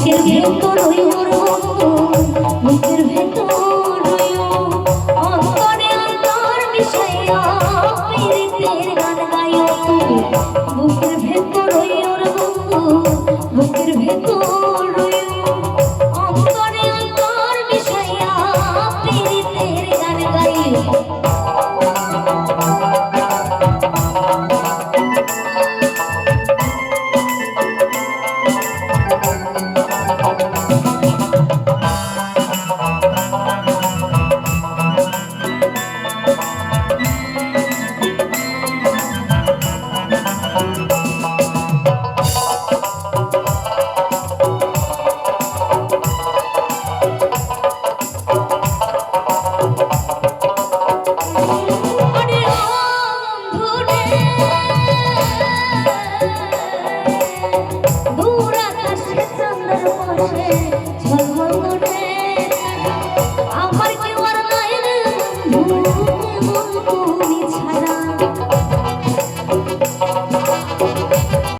বুকের ভেতর বুকের ভেতর অন্তরে অন্তর মিশাইয়া প্রীতির গান গাইও বুকের ভেতর বুকের ভেতর অন্তরে অন্তর মিশাইয়া প্রীতির গান গাইও আমার কি আর নাই রে বন্ধু